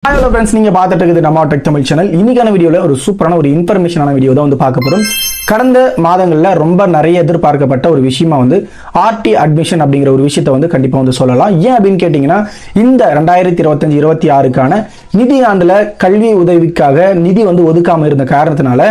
Hello friends, நீங்க பார்த்துட்டு இருக்குது நம்ம டெக் தமிழ் சேனல். இன்னைக்கான வீடியோல ஒரு சூப்பரான ஒரு இன்ஃபர்மேஷனான வீடியோ தான் வந்து பார்க்க போறோம். கடந்த மாதங்கள்ல ரொம்ப நிறைய எதிர்பார்க்கப்பட்ட ஒரு விஷயமா வந்து ஆர்டி அட்மிஷன் அப்படிங்கிற ஒரு விஷயத்தை வந்து கண்டிப்பா வந்து சொல்லலாம். ஏன் அப்படின்னு கேட்டீங்கன்னா இந்த 2025-26க்கான நிதி ஆண்டுல கல்வி உதவிக்காக நிதி வந்து ஒதுக்காம இருந்த காரணத்தினால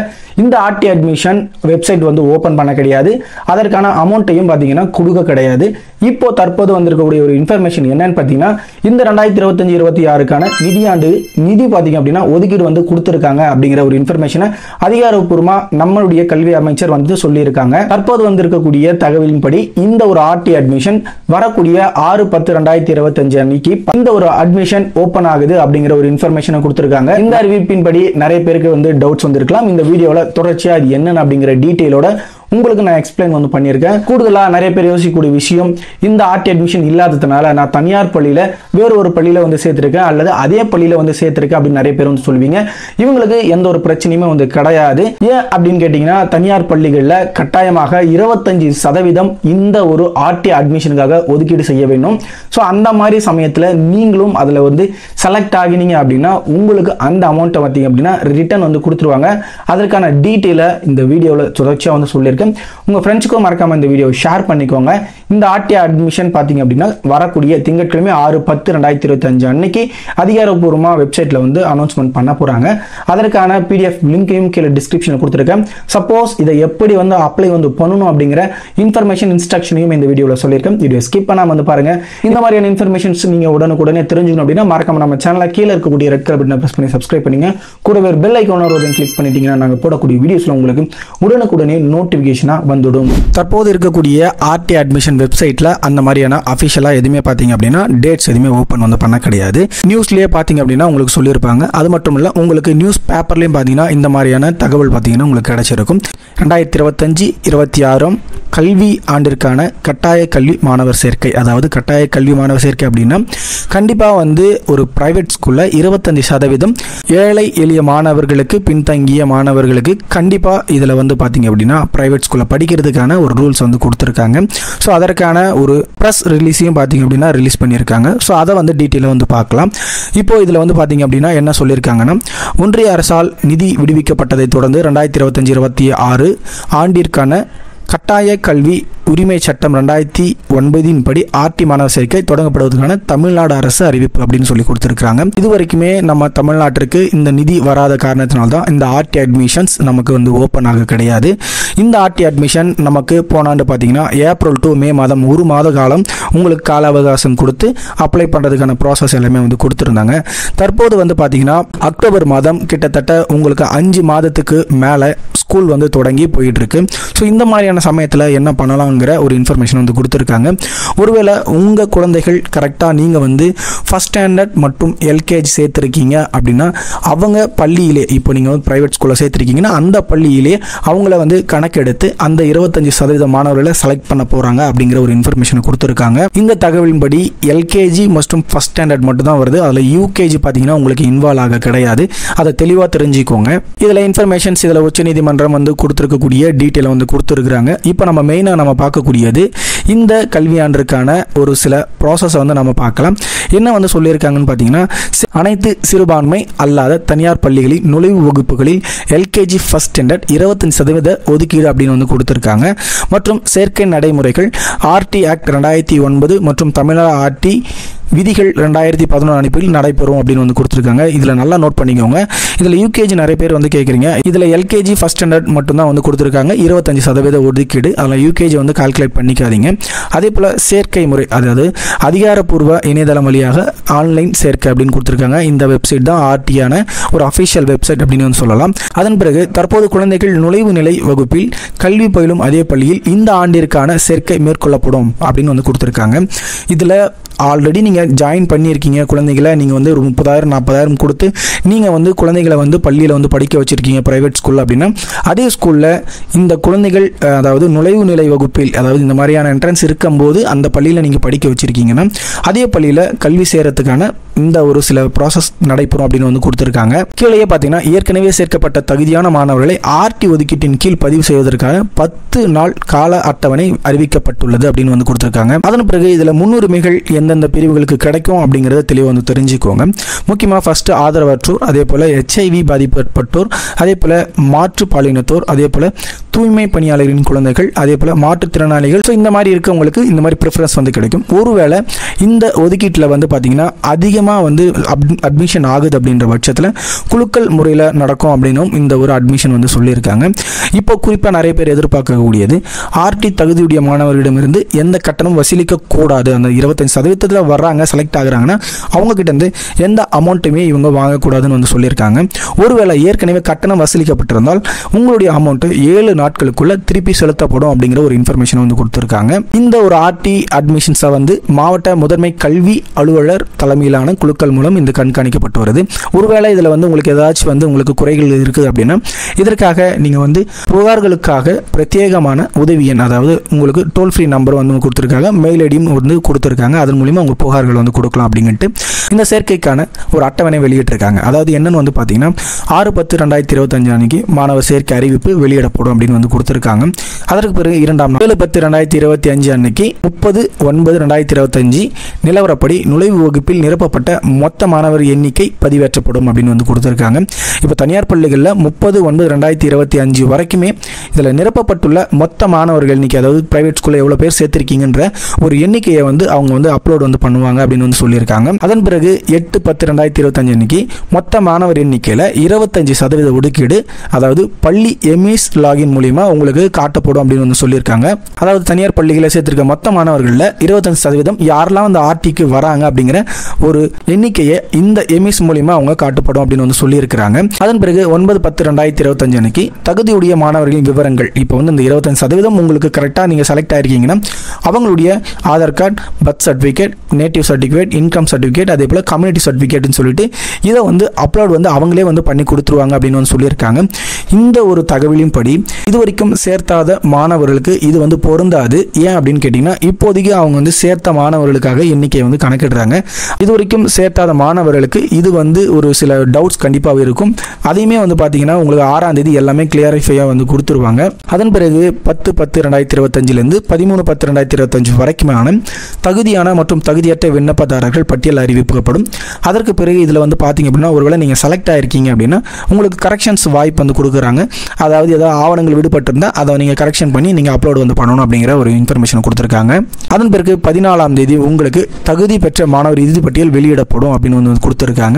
இந்த ஆர்டி அட்மிஷன் வெப்சைட் வந்து ஓபன் பண்ண கிடையாது. அதற்கான அமௌண்ட்டையும் பாத்தீங்கன்னா கொடுக்க கிடையாது. இப்போ தற்போது வந்திருக்கக்கூடிய ஒரு இன்ஃபர்மேஷன் என்னன்னு பாத்தீங்கன்னா இந்த 2025-26க்கான நிதியாண்டு நிதி பாத்தீங்க அப்படின்னா ஒதுக்கீடு வந்து கொடுத்திருக்காங்க அப்படிங்கிற ஒரு இன்ஃபர்மேஷனை அதிகாரப்பூர்வமா நம்மளுடைய கல்வி அமைச்சர் வந்து சொல்லியிருக்காங்க. தற்போது வந்திருக்கக்கூடிய தகவலின்படி இந்த ஒரு ஆர்டி அட்மிஷன் வரக்கூடிய 6/10/2025 அன்னைக்கு இந்த ஒரு அட்மிஷன் ஓபன் ஆகுது அப்படிங்கிற ஒரு இன்ஃபர்மேஷனை கொடுத்திருக்காங்க. இந்த அறிவிப்பின்படி நிறைய பேருக்கு வந்து டவுட்ஸ் வந்திருக்கலாம். இந்த வீடியோல தொடர்ச்சியா இது என்னன்னு அப்படிங்கிற டீடைலோட உங்களுக்கு நான் எக்ஸ்பிளைன் வந்து பண்ணியிருக்கேன். கூடுதலா நிறைய பேர் யோசிக்கக்கூடிய விஷயம், இந்த ஆர்டி அட்மிஷன் இல்லாததுனால நான் தனியார் பள்ளியில வேற ஒரு பள்ளியில வந்து சேர்த்திருக்கேன் அல்லது அதே பள்ளியில வந்து சேர்த்திருக்கேன் அப்படின்னு நிறைய பேர் வந்து சொல்லுவீங்க. இவங்களுக்கு எந்த ஒரு பிரச்சனையுமே வந்து கிடையாது. ஏன் அப்படின்னு கேட்டீங்கன்னா தனியார் பள்ளிகளில் கட்டாயமாக 25% இந்த ஒரு ஆர்டி அட்மிஷனுக்காக ஒதுக்கீடு செய்ய வேண்டும். ஸோ அந்த மாதிரி சமயத்தில் நீங்களும் அதில் வந்து செலக்ட் ஆகினீங்க அப்படின்னா உங்களுக்கு அந்த அமௌண்ட்டை பார்த்தீங்க அப்படின்னா ரிட்டர்ன் வந்து கொடுத்துருவாங்க. அதற்கான டீட்டெயிலை இந்த வீடியோவில் தொடர்ச்சியாக வந்து சொல்லியிருக்கேன். உங்க ஃப்ரெண்ட்ஸுக்கும் மறக்காம இந்த வீடியோ ஷேர் பண்ணிக்கோங்க. இந்த ஆர்டி அட்மிஷன் பாத்தீங்க அப்படின்னா வரக்கூடிய திங்கட்கிழமை 6/10/2025 அன்னைக்கு அதிகாரப்பூர்வமா வெப்சைட்ல வந்து அனௌன்ஸ்மெண்ட் பண்ண போறாங்க. அதற்கான PDF லிங்கையும் கீழே டிஸ்கிரிப்ஷன்ல கொடுத்திருக்கேன். சப்போஸ் இதை எப்படி வந்து அப்ளை வந்து பண்ணணும் அப்படிங்கிற இன்ஃபர்மேஷன் இன்ஸ்ட்ரக்ஷனையும் இந்த வீடியோல சொல்லியிருக்கேன். வீடியோ ஸ்கிப் பண்ணாம வந்து பாருங்க. இந்த மாதிரியான இன்ஃபர்மேஷன்ஸ் நீங்க உடனுக்குடனே தெரிஞ்சுக்கணும் அப்படின்னா மறக்காம நம்ம சேனல்ல கீழே இருக்கக்கூடிய ரெட் கலர் பட்டனை பிரஸ் பண்ணி சப்ஸ்கிரைப் பண்ணுங்க. கூடவே பெல் ஐகான் ஒரு கிளிக் பண்ணிட்டீங்கன்னா நாங்க போடக்கூடிய வீடியோஸ்ல உங்களுக்கு உடனுக்குடனே நோட்டிபிகேஷன் வந்துடும். தற்போது இருக்கக்கூடிய ஆர்டி அட்மிஷன் வெப்சைட்ல அந்த மாதிரியான அபிஷியலா எதுவுமே பாத்தீங்க அப்படின்னா டேட்ஸ் எதுவுமே ஓபன் வந்து பண்ண கிடையாது. நியூஸ்லயே பாத்தீங்க அப்படின்னா உங்களுக்கு சொல்லியிருப்பாங்க. அது மட்டும் இல்ல உங்களுக்கு நியூஸ் பேப்பர்லயும் பாத்தீங்கன்னா இந்த மாதிரியான தகவல் பாத்தீங்கன்னா உங்களுக்கு கிடைச்சிருக்கும். 2025-26 கல்வி ஆண்டிற்கான கட்டாய கல்வி மாணவர் சேர்க்கை, அதாவது கட்டாய கல்வி மாணவர் சேர்க்கை அப்படின்னா கண்டிப்பா வந்து ஒரு பிரைவேட் ஸ்கூல்ல 25% ஏழை எளிய மாணவர்களுக்கு பின்தங்கிய மாணவர்களுக்கு கண்டிப்பா இதுல வந்து பாத்தீங்க அப்படின்னா பிரைவேட் ஸ்கூல்ல படிக்கிறதுக்கான ஒரு ரூல்ஸ் வந்து கொடுத்துருக்காங்க. ஸோ அதற்கான ஒரு ப்ரெஸ் ரிலீஸையும் பார்த்தீங்க அப்படின்னா ரிலீஸ் பண்ணியிருக்காங்க. ஸோ அதை வந்து டீட்டெயிலாக வந்து பார்க்கலாம். இப்போ இதில் வந்து பார்த்தீங்க அப்படின்னா என்ன சொல்லியிருக்காங்கன்னா ஒன்றிய அரசால் நிதி விடுவிக்கப்பட்டதை தொடர்ந்து 2025-26 ஆண்டிற்கான கட்டாய கல்வி உரிமை சட்டம் 2009 படி ஆர்டி மாணவர் சேர்க்கை தொடங்கப்படுவதற்கான தமிழ்நாடு அரசு அறிவிப்பு அப்படின்னு சொல்லி கொடுத்துருக்காங்க. இதுவரைக்குமே நம்ம தமிழ்நாட்டிற்கு இந்த நிதி வராத காரணத்தினால்தான் இந்த ஆர்டி அட்மிஷன்ஸ் நமக்கு வந்து ஓப்பன் ஆக கிடையாது. இந்த ஆர்டி அட்மிஷன் நமக்கு போன ஆண்டு பார்த்தீங்கன்னா ஏப்ரல் டு மே மாதம் 1 மாத காலம் உங்களுக்கு கால அவகாசம் கொடுத்து அப்ளை பண்ணுறதுக்கான ப்ராசஸ் எல்லாமே வந்து கொடுத்துருந்தாங்க. தற்போது வந்து பார்த்தீங்கன்னா அக்டோபர் மாதம் கிட்டத்தட்ட உங்களுக்கு 5 மாதத்துக்கு மேலே ஸ்கூல் வந்து தொடங்கி போயிட்டு இருக்கு. ஸோ இந்த மாதிரியான சமயத்தில் என்ன பண்ணலாங்கிற ஒரு இன்ஃபர்மேஷன் வந்து கொடுத்துருக்காங்க. ஒருவேளை உங்கள் குழந்தைகள் கரெக்டாக நீங்கள் வந்து ஃபர்ஸ்ட் ஸ்டாண்டர்ட் மற்றும் எல்கேஜி சேர்த்துருக்கீங்க அப்படின்னா அவங்க பள்ளியிலே, இப்போ நீங்கள் வந்து ப்ரைவேட் ஸ்கூலில் சேர்த்துருக்கீங்கன்னா அந்த பள்ளியிலே அவங்கள வந்து கணக்கெடுத்து அந்த 25% மாணவர்களை செலக்ட் பண்ண போகிறாங்க அப்படிங்கிற ஒரு இன்ஃபர்மேஷன் கொடுத்துருக்காங்க. இந்த தகவலின்படி எல்கேஜி மற்றும் ஃபர்ஸ்ட் ஸ்டாண்டர்ட் மட்டும் தான் வருது. அதில் யூகேஜி பார்த்தீங்கன்னா உங்களுக்கு இன்வால்வ் ஆக கிடையாது. அதை தெளிவாக தெரிஞ்சுக்கோங்க. இதில் இன்ஃபர்மேஷன்ஸ் இதில் உச்சநீதிமன்றம் வந்து கொடுத்துருக்கக்கூடிய டீட்டெயிலை வந்து கொடுத்துருக்குறாங்க. இப்போ நம்ம மெயினாக நம்ம பார்க்கக்கூடியது இந்த கல்வியாண்டிற்கான ஒரு சில ப்ராசஸை வந்து நம்ம பார்க்கலாம். என்ன வந்து சொல்லியிருக்காங்கன்னு பார்த்தீங்கன்னா அனைத்து சிறுபான்மை அல்லாத தனியார் பள்ளிகளில் நுழைவு வகுப்புகளில் எல்கேஜி ஃபர்ஸ்ட் ஸ்டாண்டர்ட் 25% ஒதுக்கீடு அப்படின்னு வந்து கொடுத்துருக்காங்க. மற்றும் சேர்க்கை நடைமுறைகள் ஆர்டி ஆக்ட் 2009 மற்றும் தமிழ்நாடு ஆர்டி விதிகள் 2011 அனுப்பில் நடைபெறும் அப்படின்னு வந்து கொடுத்துருக்காங்க. இதில் நல்லா நோட் பண்ணிக்கோங்க. இதில் யூகேஜி நிறைய பேர் வந்து கேட்குறீங்க. இதில் எல்கேஜி ஃபர்ஸ்ட் ஸ்டாண்டர்ட் மட்டும்தான் வந்து கொடுத்துருக்காங்க 25% ஒதுக்கீடு. அதில் யூகேஜி வந்து கால்குலேட் பண்ணிக்காதீங்க. அதே போல் சேர்க்கை முறை, அதாவது அதிகாரப்பூர்வ இணையதளம் வழியாக ஆன்லைன் சேர்க்கை அப்படின்னு கொடுத்துருக்காங்க. இந்த வெப்சைட் தான் ஆர்டியான ஒரு அஃபிஷியல் வெப்சைட் அப்படின்னு வந்து சொல்லலாம். அதன் பிறகு தற்போது குழந்தைகள் நுழைவு நிலை வகுப்பில் கல்வி பயிலும் அதே பள்ளியில் இந்த ஆண்டிற்கான சேர்க்கை மேற்கொள்ளப்படும் அப்படின்னு வந்து கொடுத்துருக்காங்க. இதில் ஆல்ரெடி நீங்கள் ஜாயின் பண்ணியிருக்கீங்க குழந்தைகளை, நீங்கள் வந்து ஒரு 30,000-40,000 கொடுத்து நீங்கள் வந்து குழந்தைகளை வந்து பள்ளியில் வந்து படிக்க வச்சுருக்கீங்க ப்ரைவேட் ஸ்கூலில் அப்படின்னா அதே ஸ்கூலில் இந்த குழந்தைகள் அதாவது நுழைவு நிலை வகுப்பில், அதாவது இந்த மாதிரியான என்ட்ரன்ஸ் இருக்கும்போது அந்த பள்ளியில் நீங்கள் படிக்க வச்சுருக்கீங்கன்னா அதே பள்ளியில் கல்வி சேரத்துக்கான இந்த ஒரு சில ப்ராசஸ் நடைபெறும் அப்படின்னு வந்து கொடுத்துருக்காங்க. கீழே பார்த்தீங்கன்னா ஏற்கனவே சேர்க்கப்பட்ட தகுதியான மாணவர்களை ஆர்டி ஒதுக்கீட்டின் கீழ் பதிவு செய்வதற்காக 10 நாள் கால அட்டவணை அறிவிக்கப்பட்டுள்ளது அப்படின்னு வந்து கொடுத்துருக்காங்க. அதன் பிறகு இதில் முன்னுரிமைகள் எந்த எந்தெந்த பிரிவுகளுக்கு கிடைக்கும் அப்படிங்கிறத தெளிவாக வந்து தெரிஞ்சுக்கோங்க. முக்கியமாக ஃபஸ்ட்டு ஆதரவற்றோர், அதே போல் HIV பாதிக்கப்பட்டோர், அதே போல் மாற்றுப்பாலினத்தோர், அதே போல் தூய்மை பணியாளர்களின் குழந்தைகள், அதே போல் மாற்றுத்திறனாளிகள். ஸோ இந்த மாதிரி இருக்கவங்களுக்கு இந்த மாதிரி ப்ரிஃபரன்ஸ் வந்து கிடைக்கும். ஒருவேளை இந்த ஒதுக்கீட்டில் வந்து பார்த்தீங்கன்னா அதிகமாக வந்து அட்மிஷன் ஆகுது அப்படின்ற பட்சத்தில் குலுக்கல் முறையில் நடக்கும் அப்படின்னும் இந்த ஒரு அட்மிஷன் வந்து சொல்லியிருக்காங்க. இப்போ குறிப்பாக நிறைய பேர் எதிர்பார்க்கக்கூடியது ஆர்டி தகுதியுடைய மாணவர்களிடமிருந்து எந்த கட்டணம் வசூலிக்கக்கூடாது. அந்த 25% வர்றாங்க, செலக்ட் ஆகுறாங்கன்னா அவங்ககிட்ட இருந்து எந்த அமௌண்ட்டுமே இவங்க வாங்கக்கூடாதுன்னு வந்து சொல்லியிருக்காங்க. ஒருவேளை ஏற்கனவே கட்டணம் வசூலிக்கப்பட்டிருந்தால் உங்களுடைய அமௌண்ட் 7 நாட்களுக்குள்ள திருப்பி செலுத்தப்படும் அப்படிங்கிற ஒரு இன்ஃபர்மேஷன் வந்து கொடுத்துருக்காங்க. இந்த ஒரு ஆர்டி அட்மிஷன்ஸை வந்து மாவட்ட முதன்மை கல்வி அலுவலர் தலைமையிலான குழுக்கள் மூலம் இந்த கண்காணிக்கப்பட்டு வருது. ஒருவேளை இதில் வந்து உங்களுக்கு ஏதாச்சும் வந்து உங்களுக்கு குறைகள் இருக்குது அப்படின்னா இதற்காக நீங்கள் வந்து புகார்களுக்காக பிரத்யேகமான உதவி எண், அதாவது உங்களுக்கு டோல் ஃப்ரீ நம்பர் வந்து கொடுத்துருக்காங்க, மெயில் ஐடியும் வந்து கொடுத்துருக்காங்க. அதன் மூலிமா உங்கள் புகார்கள் வந்து கொடுக்கலாம் அப்படின்ட்டு இந்த சேர்க்கைக்கான ஒரு அட்டவணை வெளியிட்டிருக்காங்க. அதாவது என்னன்னு வந்து பார்த்தீங்கன்னா 6/10/2025 அன்னைக்கு மாணவர் சேர்க்கை அறிவிப்பு வெளியிடப்படும் அப்படின்னு வந்து கொடுத்துருக்காங்க. அதற்கு பிறகு 2ஆம் நாள் 7/10/2025 அன்னைக்கு 30/9/2025 நிலவரப்படி நுழைவு வகுப்பில் நிரப்பப்பட்ட மொத்த மாணவர் எண்ணிக்கை பதிவேற்றப்படும் அப்படின்னு வந்து கொடுத்துருக்காங்க. இப்போ தனியார் பள்ளிகளில் 30/9/2025 வரைக்குமே இதில் நிரப்பப்பட்டுள்ள மொத்த மாணவர்கள் எண்ணிக்கை, அதாவது பிரைவேட் ஸ்கூலில் எவ்வளோ பேர் சேர்த்திருக்கீங்கன்ற ஒரு எண்ணிக்கையை வந்து அவங்க வந்து அப்லோட் வந்து பண்ணுவாங்க அப்படின்னு வந்து சொல்லியிருக்காங்க. அதன் பிறகு 8/10/2025 அன்னைக்கு மொத்த மாணவர் எண்ணிக்கையில் 25% ஒதுக்கீடு, அதாவது பள்ளி எமிஸ் லாகின் மூலிமா உங்களுக்கு காட்டப்படும் அப்படின்னு வந்து சொல்லியிருக்காங்க. அதாவது தனியார் பள்ளிகளை சேர்த்திருக்க மொத்த மாணவர்களில் 25% யாரெல்லாம் அந்த ஆர்டிக்கு வராங்க அப்படிங்கிற ஒரு எண்ணிக்கையை இந்த எமிஸ் மூலிமா அவங்க காட்டப்படும் அப்படின்னு வந்து சொல்லியிருக்கிறாங்க. அதன் பிறகு 9/10/2025 அன்னைக்கு தகுதியுடைய மாணவர்களின் விவரங்கள், இப்போ வந்து இந்த 25% உங்களுக்கு கரெக்டாக நீங்கள் செலக்ட் ஆயிருக்கீங்கன்னா அவங்களுடைய Aadhaar card, birth certificate, native certificate, income certificate, அதே போல் கம்யூனிட்டி சர்டிஃபிகேட்னு சொல்லிட்டு இதை வந்து அப்லோட் வந்து அவங்களே வந்து பண்ணி கொடுத்துருவாங்க அப்படின்னு வந்து சொல்லியிருக்காங்க. இந்த ஒரு தகவலின் படி இதுவரைக்கும் சேர்த்தாத மாணவர்களுக்கு இது வந்து பொருந்தாது. ஏன் அப்படின்னு கேட்டிங்கன்னா இப்போதைக்கு அவங்க வந்து சேர்த்த மாணவர்களுக்காக எண்ணிக்கையை வந்து கணக்கிடுறாங்க. இதுவரைக்கும் சேர்த்தாத மாணவர்களுக்கு இது வந்து ஒரு சில டவுட்ஸ் கண்டிப்பாக இருக்கும். அதையுமே வந்து பார்த்தீங்கன்னா உங்களுக்கு 6ஆம் தேதி எல்லாமே கிளியரிஃபையாக வந்து கொடுத்துருவாங்க. அதன் பிறகு 10/10/2025 13/10/2025 வரைக்குமான தகுதியான மற்றும் தகுதியற்ற விண்ணப்பதாரர்கள் பட்டியல் அறிவிக்கப்படும். அதற்கு பிறகு இதில் வந்து பார்த்தீங்க அப்படின்னா ஒருவேளை நீங்கள் செலக்ட் ஆகிருக்கீங்க அப்படின்னா உங்களுக்கு கரெக்ஷன்ஸ் வாய்ப்பு வந்து கொடுக்குறாங்க. அதாவது ஏதாவது ஆவணங்கள் விடுபட்டிருந்தால் அதை நீங்கள் கரெக்ஷன் பண்ணி நீங்கள் அப்லோட் வந்து பண்ணணும் அப்படிங்கிற ஒரு இன்ஃபர்மேஷன் கொடுத்துருக்காங்க. அதன் பிறகு 14ஆம் தேதி உங்களுக்கு தகுதி பெற்ற மாணவர் இறுதி பட்டியல் வெளியிடப்படும் அப்படின்னு வந்து கொடுத்துருக்காங்க.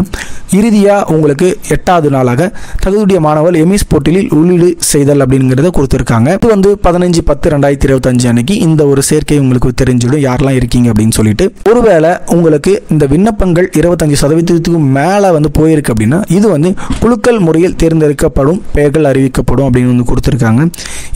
இறுதியாக உங்களுக்கு 8வது நாளாக தகுதியுடைய மாணவர் எமிஸ் போர்ட்டலில் உள்ளீடு செய்தல் அப்படிங்கிறத கொடுத்துருக்காங்க. இது வந்து 15/10/2025 அன்னைக்கு இந்த ஒரு சேர்க்கை உங்களுக்கு தெரிஞ்சிடும் யாரெல்லாம் இருக்கீங்க அப்படின்னு சொல்லிட்டு. ஒருவேளை உங்களுக்கு இந்த விண்ணப்பங்கள் 25% மேலே வந்து போயிருக்கு அப்படின்னா இது வந்து குலுக்கல் முறையில் தேர்ந்தெடுக்கப்படும் பெயர்கள் அறிவிக்கப்படும் அப்படின்னு வந்து கொடுத்துருக்காங்க.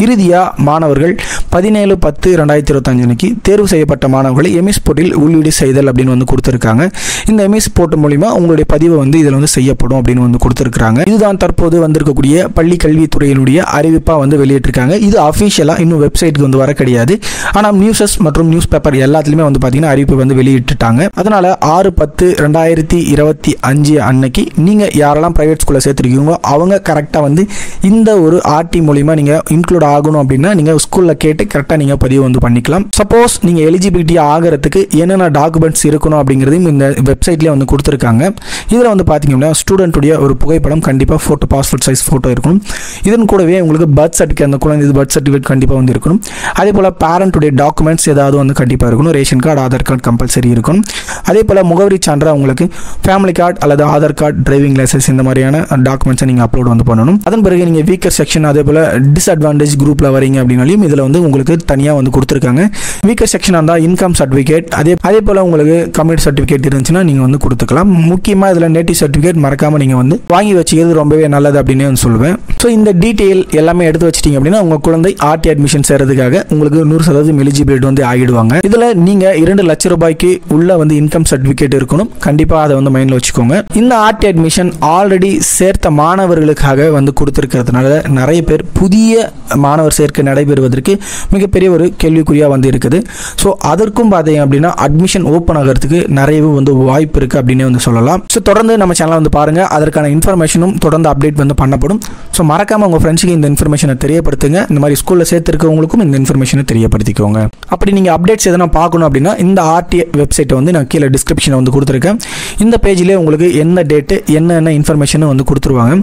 இறுதியாக மாணவர்கள் 17/10/2025 அன்னைக்கு தேர்வு செய்யப்பட்ட மாணவர்களை எமிஸ் போர்ட்டில் உள்ளீடு செய்தல் அப்படின்னு வந்து கொடுத்துருக்காங்க. இந்த எமிஸ் போர்ட் மூலிமா உங்களுடைய பதிவு வந்து இதில் வந்து செய்யப்படும் அப்படின்னு வந்து கொடுத்துருக்காங்க. இதுதான் தற்போது வந்திருக்கக்கூடிய பள்ளி கல்வித்துறையினுடைய அறிவிப்பாக வந்து வெளியிட்டிருக்காங்க. இது அஃபிஷியலாக இன்னும் வெப்சைட்டுக்கு வந்து வர கிடையாது. ஆனால் நியூஸஸ் மற்றும் நியூஸ் பேப்பர் எல்லாத்துலேயுமே வந்து பார்த்தீங்கன்னா அறிவிப்பு வந்து வெளியிட்டுட்டாங்க. அதனால் 6/10/2025 அன்னைக்கு நீங்கள் யாரெல்லாம் ப்ரைவேட் ஸ்கூலில் சேர்த்துருக்கீங்களோ அவங்க கரெக்டாக வந்து இந்த ஒரு ஆர்டி மூலிமா நீங்கள் இன்க்ளூட் ஆகணும் அப்படின்னா நீங்கள் ஸ்கூலில் கேட்டு கரெக்டாக நீங்கள் பதிவு வந்து பண்ணிக்கலாம். சப்போஸ் நீங்கள் எலிஜிபிலிட்டி ஆகிறதுக்கு என்னென்ன டாக்குமெண்ட்ஸ் இருக்கணும் அப்படிங்கிறதையும் இந்த வெப்சைட்லேயே வந்து கொடுத்துருக்காங்க. இதில் வந்து பார்த்தீங்கன்னா ஸ்டூடெண்ட்டுடைய ஒரு புகைப்படம் கண்டிப்பாக ஃபோட்டோ, பாஸ்போர்ட் சைஸ் ஃபோட்டோ இருக்கணும். இதன் கூடவே உங்களுக்கு பர்த் சர்டிஃபிகேட், அந்த குழந்தை பர்த் சர்டிஃபிகேட் கண்டிப்பாக வந்து இருக்கணும். அதே போல் பேரண்ட்டுடைய டாக்குமெண்ட்ஸ் ஏதாவது வந்து கண்டிப்பாக இருக்கணும். Ration card, Aadhaar card compulsory இருக்கணும். அதே போல் முகவரி சான்று உங்களுக்கு ஃபேமிலி கார்டு அல்லது ஆதார் கார்டு, டிரைவிங் லைசன்ஸ் இந்த மாதிரியான டாக்குமெண்ட்ஸை நீங்கள் அப்லோட் வந்து பண்ணணும். அதன் பிறகு நீங்கள் வீக்கர் செக்ஷன் அதே போல் டிஸ்அட்வான்டேஜ் குரூப்பில் வரீங்க அப்படின்னாலும் இதில் வந்து உங்களுக்கு தனியாக வந்து கொடுத்துருக்காங்க. வீக்கர் செக்ஷனாக இருந்தால் இன்கம் சர்டிஃபிகேட், அதே போல் உங்களுக்கு கம்யூனிட்டி சர்டிஃபிகேட் இருந்துச்சுன்னா நீங்கள் வந்து கொடுத்துக்கலாம். முக்கியமாக இதில் நேட்டிவ் சர்டிஃபிகேட் மறக்காமல் நீங்கள் வந்து வாங்கி வச்சுக்கிறது ரொம்பவே நல்லது அப்படின்னு வந்து சொல்லுவேன். ஸோ இந்த டீட்டெயில் எல்லாமே எடுத்து வச்சிட்டிங்க அப்படின்னா உங்கள் குழந்தை ஆர்டி அட்மிஷன் சேர்றதுக்காக உங்களுக்கு 100% எலிஜிபிலிட்டி வந்து ஆகிடுவாங்க. இதில் நீங்கள் 2 லட்சம் ரூபாய்க்கு உள்ள வந்து இன்கம் சர்டிஃபிகேட் இருக்கணும். கண்டிப்பாக அதை வந்து மைண்டில் வச்சுக்கோங்க. இந்த ஆர்டி அட்மிஷன் ஆல்ரெடி சேர்த்த மாணவர்களுக்காக வந்து கொடுத்துருக்காங்க. இருக்கிறதுனால நிறைய பேர் புதிய மாணவர் சேர்க்கை நடைபெறுவதற்கு மிகப்பெரிய ஒரு கேள்விக்குறியாக வந்து இருக்குது. ஸோ அதற்கும் பார்த்தீங்க அப்படின்னா அட்மிஷன் ஓப்பன் ஆகிறதுக்கு நிறையவே வந்து வாய்ப்பு இருக்குது அப்படின்னே வந்து சொல்லலாம். ஸோ தொடர்ந்து நம்ம சேனலை வந்து பாருங்கள், அதற்கான இன்ஃபர்மேஷனும் தொடர்ந்து அப்டேட் வந்து பண்ணப்படும். ஸோ மறக்காமல் உங்கள் ஃப்ரெண்ட்ஸுக்கு இந்த இன்ஃபர்மேஷனை தெரியப்படுத்துங்க. இந்த மாதிரி ஸ்கூலில் சேர்த்துருக்கவங்களுக்கும் இந்த இன்ஃபர்மேஷனை தெரியப்படுத்திக்கோங்க. அப்படி நீங்கள் அப்டேட்ஸ் எதனா பார்க்கணும் அப்படின்னா இந்த ஆர்டிஏ வெப்சைட்டை வந்து நான் கீழே டிஸ்கிரிப்ஷனில் வந்து கொடுத்துருக்கேன். இந்த பேஜிலே உங்களுக்கு என்ன டேட்டு என்னென்ன இன்ஃபர்மேஷனும் வந்து கொடுத்துருவாங்க.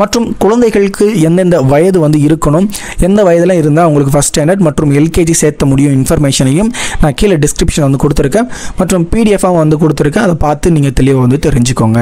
மற்றும் குழந்தைகளுக்கு எந்தெந்த வயது வந்து இருக்கணும், எந்த வயதில் இருந்தால் உங்களுக்கு ஃபஸ்ட் ஸ்டாண்டர்ட் மற்றும் எல்கேஜி சேர்த்த முடியும் இன்ஃபர்மேஷனையும் நான் கீழே டிஸ்கிரிப்ஷன் வந்து கொடுத்துருக்கேன். மற்றும் பிடிஎஃபாக வந்து கொடுத்துருக்கேன். அதை பார்த்து நீங்கள் தெளிவாக வந்து தெரிஞ்சுக்கோங்க.